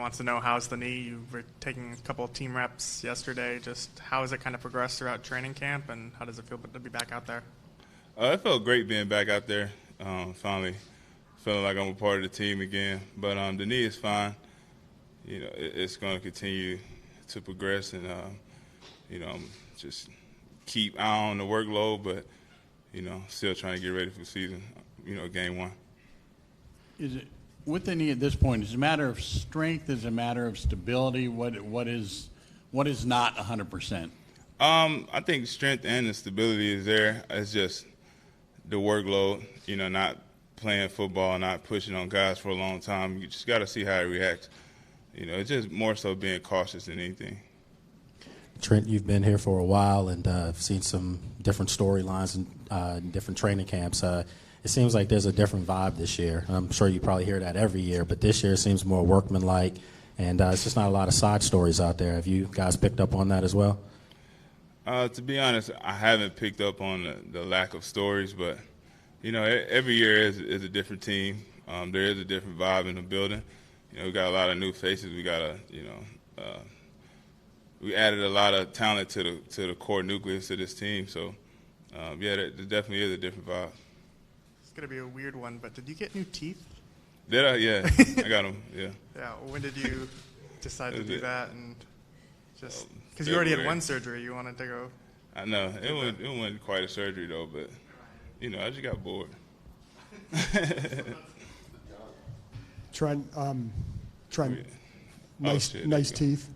wants to know how's the knee. You were taking a couple of team reps yesterday. Just how has it kind of progressed throughout training camp, and how does it feel to be back out there? It felt great being back out there. Finally feeling like I'm a part of the team again. But the knee is fine. It's going to continue to progress, and just keep eye on the workload, but still trying to get ready for the season. Game one. Is it with the knee at this point? Is it a matter of strength? Is it a matter of stability? What is not 100%? I think strength and the stability is there. It's just the workload. Not playing football, not pushing on guys for a long time. You just got to see how he reacts. It's just more so being cautious than anything. Trent, you've been here for a while and seen some different storylines and different training camps. It seems like there's a different vibe this year. I'm sure you probably hear that every year, but this year it seems more workmanlike, and it's just not a lot of side stories out there. Have you guys picked up on that as well? To be honest, I haven't picked up on the lack of stories, but every year is a different team. There is a different vibe in the building. We got a lot of new faces. We got we added a lot of talent to the core nucleus of this team. So, there definitely is a different vibe. It's going to be a weird one, but did you get new teeth? Did I? Yeah, I got them. Yeah. Yeah. When did you decide to do that? And just because you already had one surgery, you wanted to go. I know it wasn't quite a surgery though, but I just got bored. Trent, nice teeth.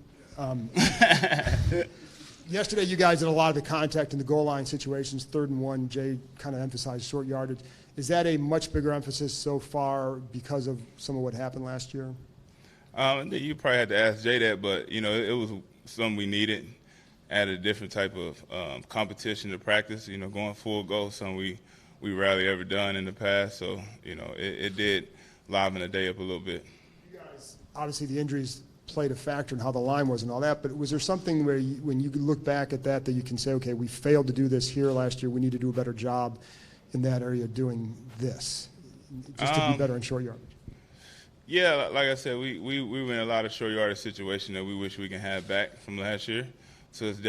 Yesterday, you guys did a lot of the contact in the goal line situations, 3rd and 1. Jay kind of emphasized short yardage. Is that a much bigger emphasis so far because of some of what happened last year? You probably had to ask Jay that, but it was something we needed. Added a different type of competition to practice. Going full go, something we rarely ever done in the past. So it did liven the day up a little bit. You guys, obviously, the injuries played a factor in how the line was and all that, but was there something where when you look back at that you can say, okay, we failed to do this here last year, we need to do a better job in that area doing this, just to be better in short yardage? Yeah, like I said, we were in a lot of short yardage situations that we wish we can have back from last year. So it's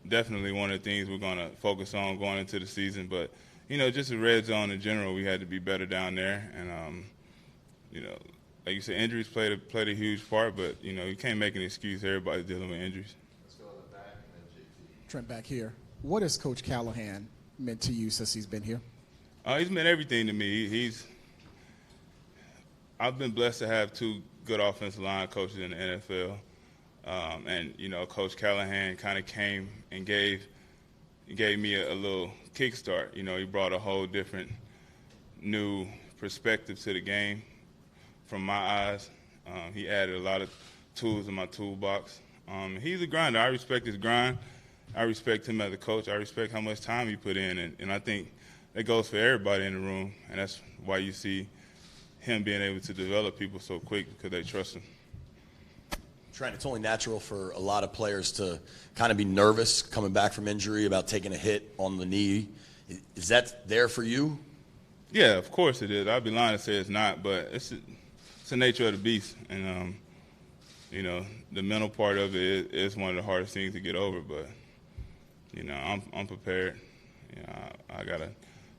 definitely one of the things we're going to focus on going into the season. But, just the red zone in general, we had to be better down there. And, like you said, injuries played a huge part, but, you can't make an excuse. Everybody's dealing with injuries. Let's go to the back and then JT. Trent, back here. What has Coach Callahan meant to you since he's been here? He's meant everything to me. I've been blessed to have 2 good offensive line coaches in the NFL. And, Coach Callahan kind of came and gave me a little kickstart. He brought a whole different new perspective to the game from my eyes. He added a lot of tools in my toolbox. He's a grinder. I respect his grind. I respect him as a coach. I respect how much time he put in. And I think that goes for everybody in the room. And that's why you see him being able to develop people so quick, because they trust him. Trent, it's only natural for a lot of players to kind of be nervous coming back from injury about taking a hit on the knee. Is that there for you? Yeah, of course it is. I'd be lying to say it's not, but it's the nature of the beast. And, the mental part of it is one of the hardest things to get over. But, I'm prepared. I got a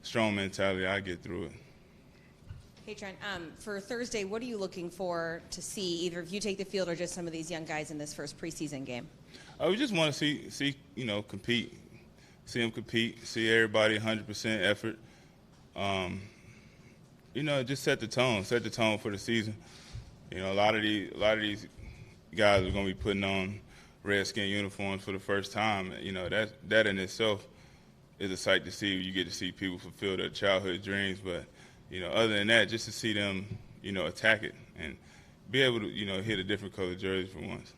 strong mentality. I get through it. Hey, Trent, for Thursday, what are you looking for to see, either if you take the field or just some of these young guys in this first preseason game? We just want to see compete, see them compete, see everybody 100% effort. Just set the tone for the season. A lot of these guys are going to be putting on Redskin uniforms for the first time. That in itself is a sight to see. You get to see people fulfill their childhood dreams, but other than that, just to see them, attack it and be able to, hit a different color jersey for once.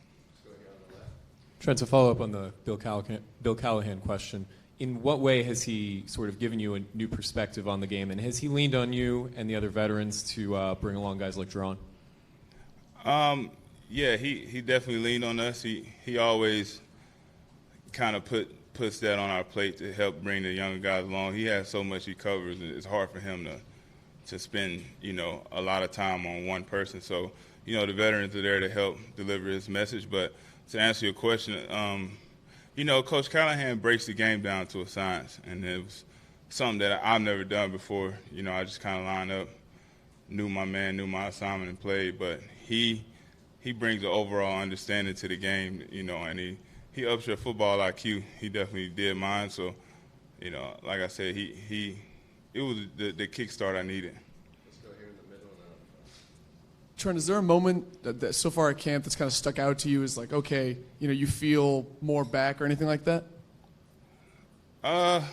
Trent, to follow up on the Bill Callahan question, in what way has he sort of given you a new perspective on the game, and has he leaned on you and the other veterans to bring along guys like Jerron? Yeah, he definitely leaned on us. He always kind of puts that on our plate to help bring the younger guys along. He has so much he covers, and it's hard for him to spend, a lot of time on one person. So, the veterans are there to help deliver his message. But to answer your question, Coach Callahan breaks the game down to a science, and it was something that I've never done before. I just kind of lined up, knew my man, knew my assignment, and played. But he brings an overall understanding to the game, and he ups your football IQ. He definitely did mine. So, like I said, it was the kickstart I needed. Trent, is there a moment that so far at camp that's kind of stuck out to you as like, okay, you feel more back or anything like that? No,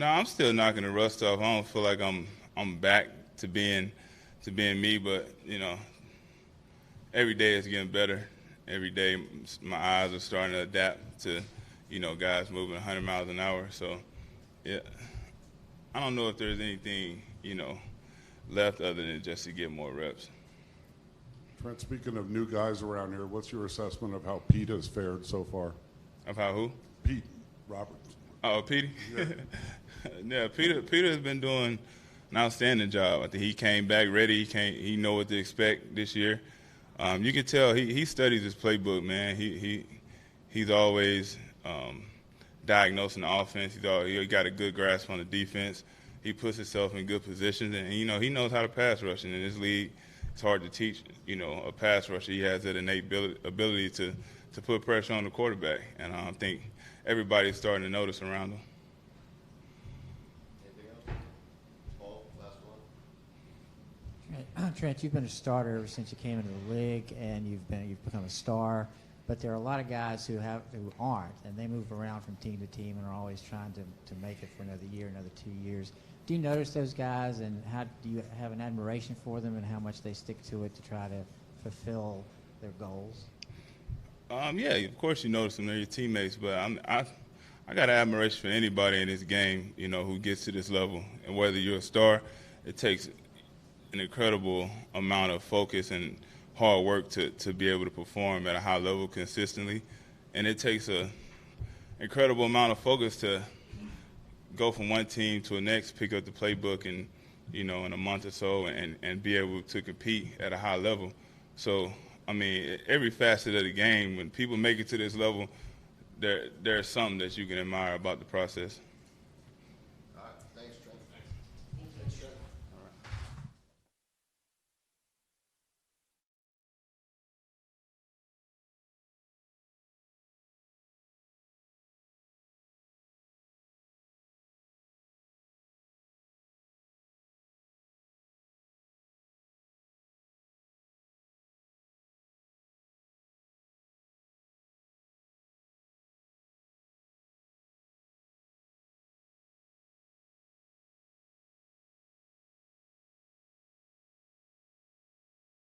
I'm still knocking the rust off. I don't feel like I'm back to being me, but every day it's getting better. Every day my eyes are starting to adapt to guys moving 100 miles an hour. So yeah, I don't know if there's anything left other than just to get more reps. Trent, speaking of new guys around here, what's your assessment of how Pete has fared so far? Of how who? Pete Roberts. Oh, Petey? Yeah. Yeah, Peter has been doing an outstanding job. I think he came back ready. He know what to expect this year. You can tell he studies his playbook, man. He's always diagnosing the offense. He got a good grasp on the defense. He puts himself in good positions, and he knows how to pass rush. And in this league, it's hard to teach a pass rusher. He has that innate ability to put pressure on the quarterback, and I think everybody's starting to notice around him. Trent, you've been a starter ever since you came into the league, and you've become a star. But there are a lot of guys who aren't, and they move around from team to team and are always trying to make it for another year, another 2 years. Do you notice those guys, and how do you have an admiration for them, and how much they stick to it to try to fulfill their goals? Yeah, of course you notice them. They're your teammates, but I got admiration for anybody in this game, who gets to this level. And whether you're a star, it takes an incredible amount of focus and hard work to be able to perform at a high level consistently. And it takes an incredible amount of focus to go from one team to the next, pick up the playbook in a month or so and be able to compete at a high level. So, I mean, every facet of the game, when people make it to this level, there's something that you can admire about the process.